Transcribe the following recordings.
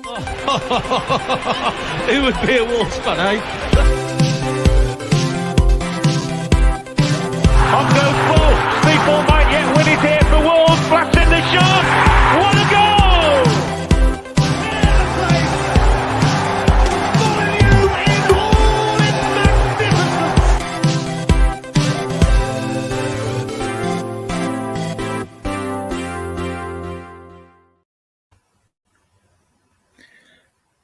Who would be a Wolves fan, eh? On goes ball. People might yet win it here for Wolves. Flash in the shot. What a goal!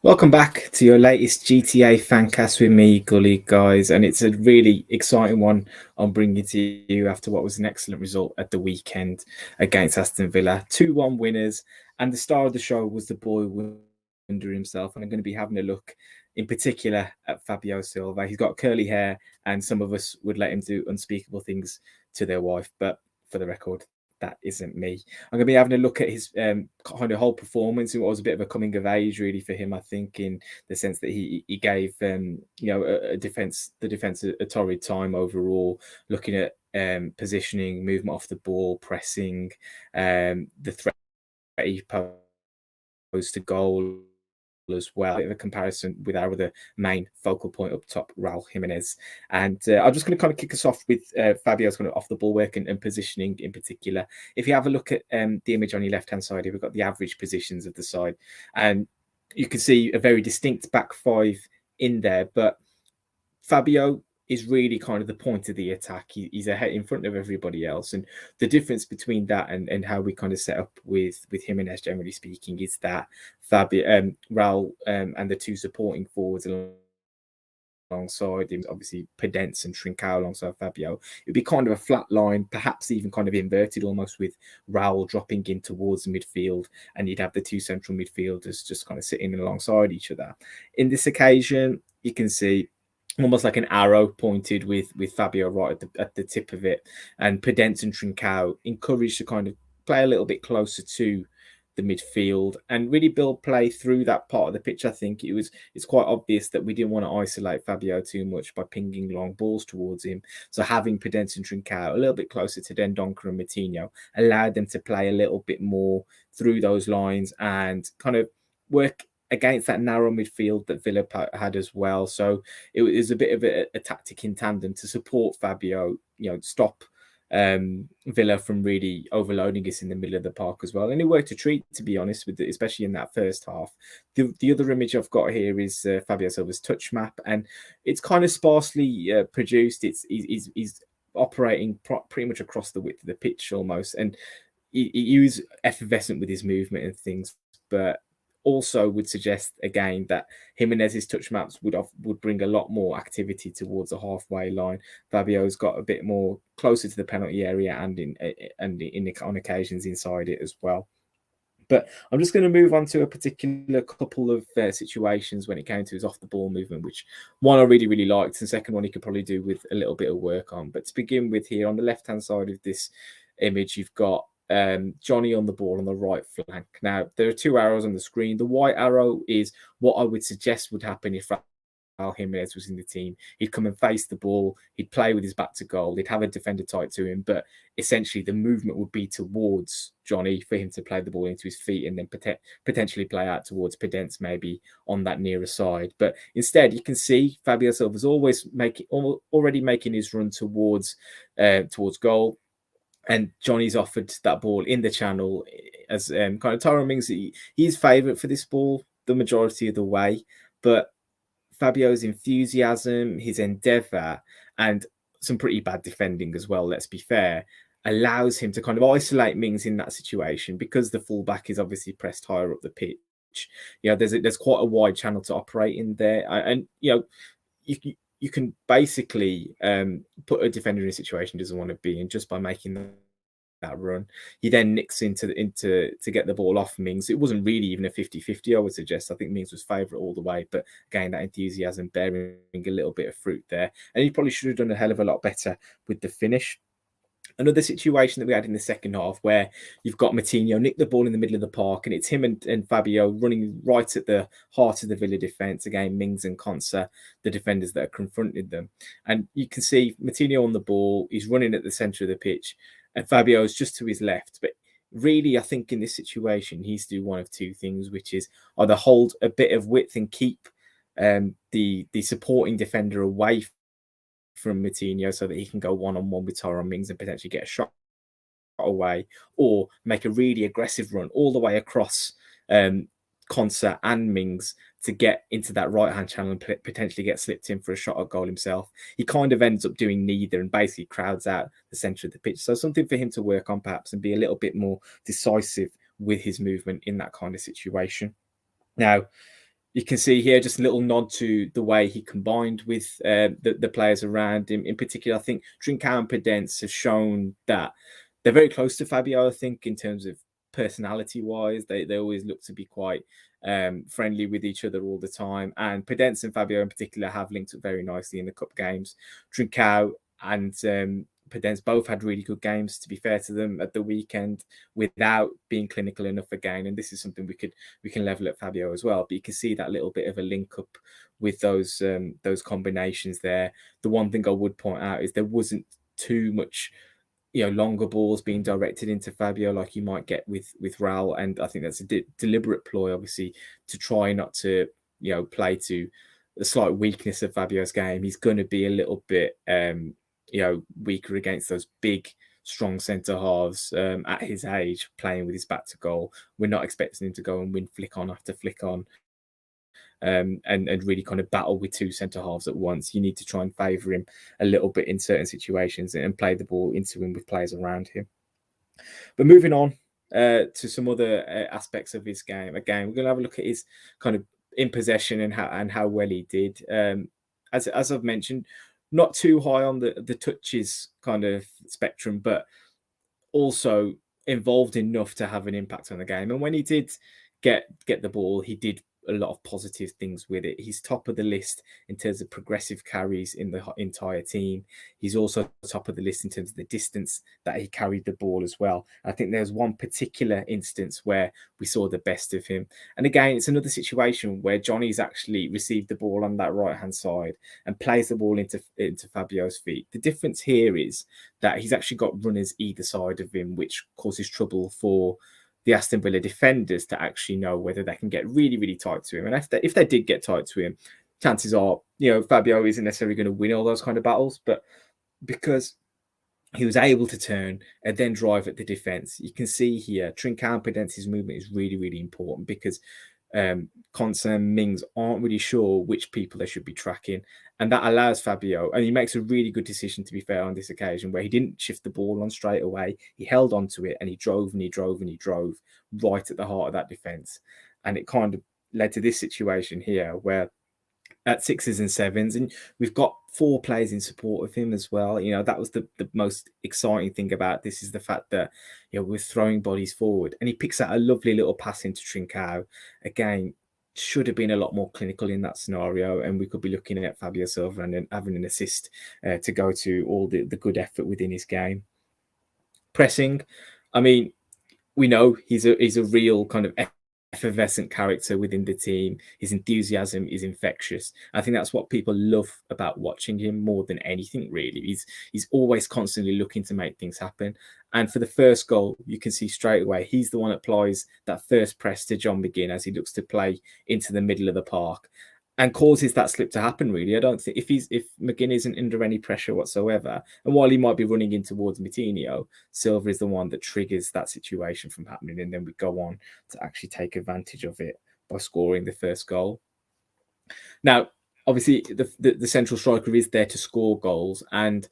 Welcome back to your latest GTA fancast with me, Gully, guys, and it's a really exciting one I'm bringing to you after what was an excellent result at the weekend against Aston Villa. 2-1 winners, and the star of the show was the boy wonder himself, and I'm going to be having a look in particular at Fabio Silva. He's got curly hair, and some of us would let him do unspeakable things to their wife, but for the record, that isn't me. I'm going to be having a look at his kind of whole performance. It was a bit of a coming of age, really, for him, I think, in the sense that he gave the defense a torrid time overall, looking at positioning, movement off the ball, pressing, the threat he posed to goal as well. A bit of a comparison with our other main focal point up top, RAUL JIMENEZ. And I'm just going to kind of kick us off with Fabio's kind of off the ball work and positioning in particular. If you have a look at the image on your left hand side here, we've got the average positions of the side, and you can see a very distinct back five in there, but Fabio is really kind of the point of the attack. He's ahead in front of everybody else, and the difference between that and how we kind of set up with JIMENEZ, generally speaking, is that Fabio, RAUL, and the two supporting forwards alongside him, obviously Pedence and Trincao alongside Fabio, it'd be kind of a flat line, perhaps even kind of inverted almost, with RAUL dropping in towards the midfield, and you'd have the two central midfielders just kind of sitting alongside each other. In this occasion, you can see almost like an arrow pointed with Fabio right at the tip of it, and Pedence and Trincao encouraged to kind of play a little bit closer to the midfield and really build play through that part of the pitch. I think it's quite obvious that we didn't want to isolate Fabio too much by pinging long balls towards him. So having Pedence and Trincao a little bit closer to Dendoncker and Moutinho allowed them to play a little bit more through those lines and kind of work against that narrow midfield that Villa had as well. So it was a bit of a tactic in tandem to support Fabio, stop Villa from really overloading us in the middle of the park as well. And it worked a treat, to be honest, with it, especially in that first half. The other image I've got here is Fabio Silva's touch map, and it's kind of sparsely produced. He's operating pretty much across the width of the pitch almost, and he was effervescent with his movement and things, but also would suggest again that JIMENEZ's touch maps would bring a lot more activity towards the halfway line. Fabio's got a bit more closer to the penalty area and on occasions inside it as well. But I'm just going to move on to a particular couple of situations when it came to his off the ball movement, which one I really, really liked, and second one he could probably do with a little bit of work on. But to begin with, here on the left hand side of this image, you've got Johnny on the ball on the right flank. Now, there are two arrows on the screen. The white arrow is what I would suggest would happen if RAUL JIMENEZ was in the team. He'd come and face the ball. He'd play with his back to goal. He'd have a defender tight to him. But essentially, the movement would be towards Johnny for him to play the ball into his feet and then potentially play out towards Pedence, maybe on that nearer side. But instead, you can see Fabio Silva's already making his run towards goal. And Johnny's offered that ball in the channel as kind of Tyrone Mings. He's favourite for this ball the majority of the way, but Fabio's enthusiasm, his endeavour, and some pretty bad defending as well, let's be fair, allows him to kind of isolate Mings in that situation because the fullback is obviously pressed higher up the pitch. There's quite a wide channel to operate in there, and you can basically put a defender in a situation he doesn't want to be in just by making that run. He then nicks into to get the ball off Mings. It wasn't really even a 50-50, I would suggest. I think Mings was favourite all the way, but again, that enthusiasm bearing a little bit of fruit there. And he probably should have done a hell of a lot better with the finish. Another situation that we had in the second half where you've got Moutinho nick the ball in the middle of the park, and it's him and Fabio running right at the heart of the Villa defence. Again, Mings and Konsa, the defenders that are confronted them. And you can see Moutinho on the ball. He's running at the centre of the pitch, and Fabio's just to his left. But really, I think in this situation, he's to do one of two things, which is either hold a bit of width and keep the supporting defender away from Moutinho so that he can go one-on-one with Tyrone Mings and potentially get a shot away, or make a really aggressive run all the way across Konsa and Mings to get into that right-hand channel and potentially get slipped in for a shot at goal himself. He kind of ends up doing neither and basically crowds out the centre of the pitch. So something for him to work on perhaps and be a little bit more decisive with his movement in that kind of situation. Now, you can see here just a little nod to the way he combined with the players around him. In particular, I think Trincao and Podence have shown that they're very close to Fabio, I think, in terms of personality-wise. They always look to be quite friendly with each other all the time. And Podence and Fabio in particular have linked up very nicely in the cup games. Trincao and Podence both had really good games, to be fair to them, at the weekend without being clinical enough again. And this is something we can level at Fabio as well. But you can see that little bit of a link up with those combinations there. The one thing I would point out is there wasn't too much longer balls being directed into Fabio like you might get with RAUL, and I think that's a deliberate ploy, obviously, to try not to play to the slight weakness of Fabio's game. He's going to be a little bit weaker against those big, strong centre halves at his age, playing with his back to goal. We're not expecting him to go and win flick on after flick on. And really kind of battle with two centre halves at once. You need to try and favour him a little bit in certain situations and play the ball into him with players around him. But moving on to some other aspects of his game. Again, we're going to have a look at his kind of in possession and how well he did. As I've mentioned, not too high on the touches kind of spectrum, but also involved enough to have an impact on the game. And when he did get the ball, he did a lot of positive things with it. He's top of the list in terms of progressive carries in the entire team. He's also top of the list in terms of the distance that he carried the ball as well. I think there's one particular instance where we saw the best of him. And again, it's another situation where Johnny's actually received the ball on that right-hand side and plays the ball into Fabio's feet. The difference here is that he's actually got runners either side of him, which causes trouble for the Aston Villa defenders to actually know whether they can get really, really tight to him. And if they did get tight to him, chances are, Fabio isn't necessarily going to win all those kind of battles. But because he was able to turn and then drive at the defence, you can see here, Trincao and Podence's movement is really, really important because Konsa and Mings aren't really sure which people they should be tracking. And that allows Fabio, and he makes a really good decision, to be fair, on this occasion, where he didn't shift the ball on straight away. He held on to it and he drove and he drove and he drove right at the heart of that defence. And it kind of led to this situation here where at 6s and 7s, and we've got 4 players in support of him as well. That was the most exciting thing about this, is the fact that we're throwing bodies forward, and he picks out a lovely little pass into Trincao. Again, should have been a lot more clinical in that scenario, and we could be looking at Fabio Silva and then having an assist to go to all the good effort within his game. Pressing, I mean, we know he's a real kind of effervescent character within the team. His enthusiasm is infectious. I think that's what people love about watching him more than anything, really. He's always constantly looking to make things happen. And for the first goal, you can see straight away he's the one that applies that first press to John McGinn as he looks to play into the middle of the park and causes that slip to happen, really. I don't think if McGinn isn't under any pressure whatsoever, and while he might be running in towards Moutinho, Silva is the one that triggers that situation from happening, and then we go on to actually take advantage of it by scoring the first goal. Now, obviously, the central striker is there to score goals, and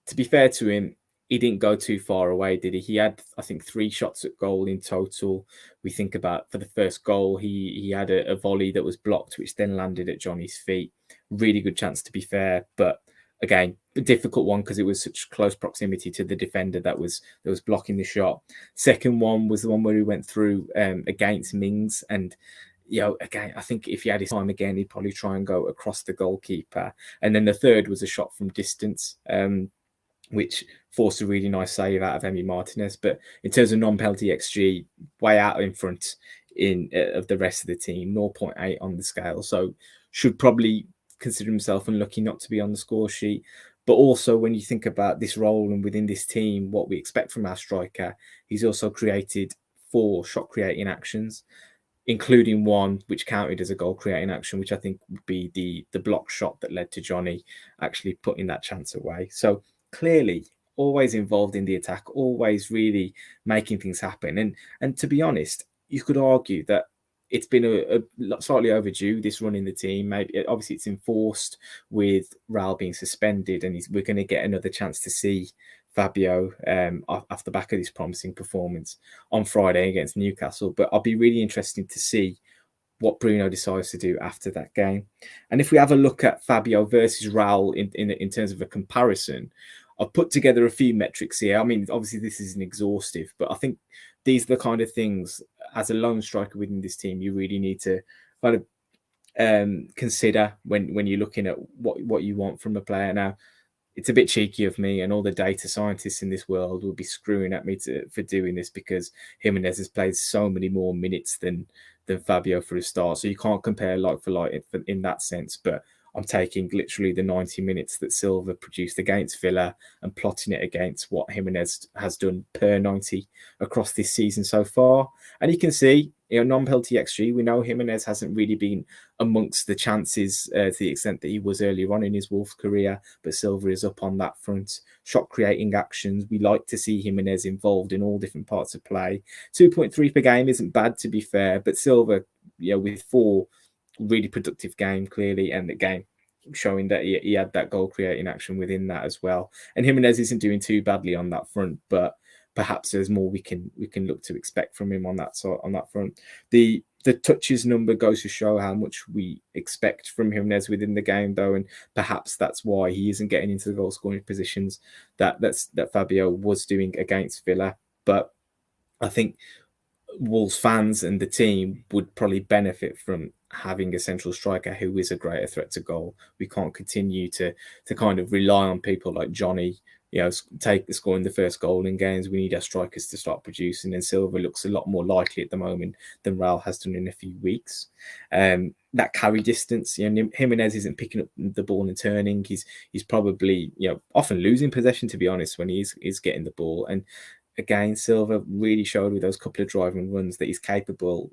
to be fair to him, he didn't go too far away, did he? He had, I think, 3 shots at goal in total. We think about for the first goal, he had a volley that was blocked, which then landed at Johnny's feet. Really good chance, to be fair, but again, a difficult one because it was such close proximity to the defender that was blocking the shot. Second one was the one where he went through against Mings, and again, I think if he had his time again, he'd probably try and go across the goalkeeper. And then the third was a shot from distance, which forced a really nice save out of Emi Martinez. But in terms of non-penalty XG, way out in front of the rest of the team, 0.8 on the scale. So should probably consider himself unlucky not to be on the score sheet. But also when you think about this role and within this team, what we expect from our striker, he's also created 4 shot creating actions, including one which counted as a goal creating action, which I think would be the block shot that led to Johnny actually putting that chance away. So clearly always involved in the attack, always really making things happen. And to be honest, you could argue that it's been a slightly overdue, this run in the team. Maybe obviously it's enforced with RAUL being suspended, and we're going to get another chance to see Fabio off the back of this promising performance on Friday against Newcastle. But I'll be really interested to see what Bruno decides to do after that game. And if we have a look at Fabio versus RAUL in terms of a comparison, I've put together a few metrics here. I mean, obviously this isn't exhaustive, but I think these are the kind of things as a lone striker within this team you really need to kind of consider when you're looking at what you want from a player. Now, it's a bit cheeky of me, and all the data scientists in this world will be screwing at me for doing this, because Jimenez has played so many more minutes than Fabio for a start. So you can't compare like for like in that sense. But I'm taking literally the 90 minutes that Silva produced against Villa and plotting it against what Jimenez has done per 90 across this season so far. And you can see, non-penalty XG, we know Jimenez hasn't really been amongst the chances to the extent that he was earlier on in his Wolves career, but Silva is up on that front. Shot creating actions, we like to see Jimenez involved in all different parts of play. 2.3 per game isn't bad, to be fair, but Silva, with 4 really productive game clearly, and the game showing that he had that goal creating action within that as well. And Jimenez isn't doing too badly on that front, but perhaps there's more we can look to expect from him on that front. The touches number goes to show how much we expect from Jimenez within the game, though, and perhaps that's why he isn't getting into the goal scoring positions that Fabio was doing against Villa. But I think Wolves fans and the team would probably benefit from having a central striker who is a greater threat to goal. We can't continue to kind of rely on people like Johnny, scoring the first goal in games. We need our strikers to start producing, and Silva looks a lot more likely at the moment than RAUL has done in a few weeks. That carry distance, Jimenez isn't picking up the ball and turning. He's probably often losing possession, to be honest, when he's getting the ball. And again, Silva really showed with those couple of driving runs that he's capable.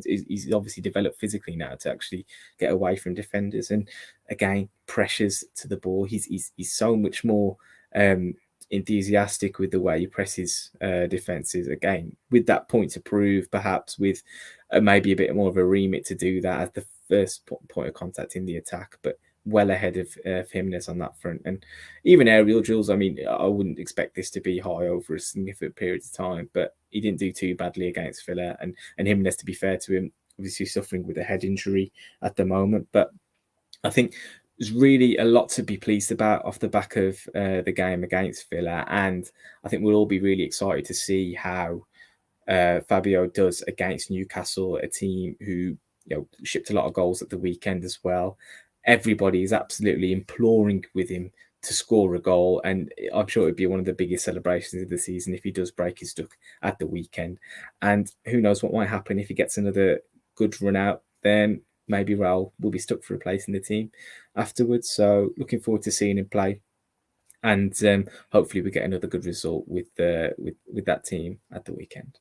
He's obviously developed physically now to actually get away from defenders, and again, pressures to the ball. He's so much more enthusiastic with the way he presses defenses. Again, with that point to prove, perhaps with maybe a bit more of a remit to do that as the first point of contact in the attack, but well ahead of Jimenez on that front. And even aerial drills, I mean, I wouldn't expect this to be high over a significant period of time, but he didn't do too badly against Villa. And Jimenez, to be fair to him, obviously suffering with a head injury at the moment. But I think there's really a lot to be pleased about off the back of the game against Villa. And I think we'll all be really excited to see how Fabio does against Newcastle, a team who shipped a lot of goals at the weekend as well. Everybody is absolutely imploring with him to score a goal, and I'm sure it'd be one of the biggest celebrations of the season if he does break his duck at the weekend. And who knows what might happen if he gets another good run out, then maybe RAUL will be stuck for a place in the team afterwards. So looking forward to seeing him play, and hopefully we get another good result with that team at the weekend.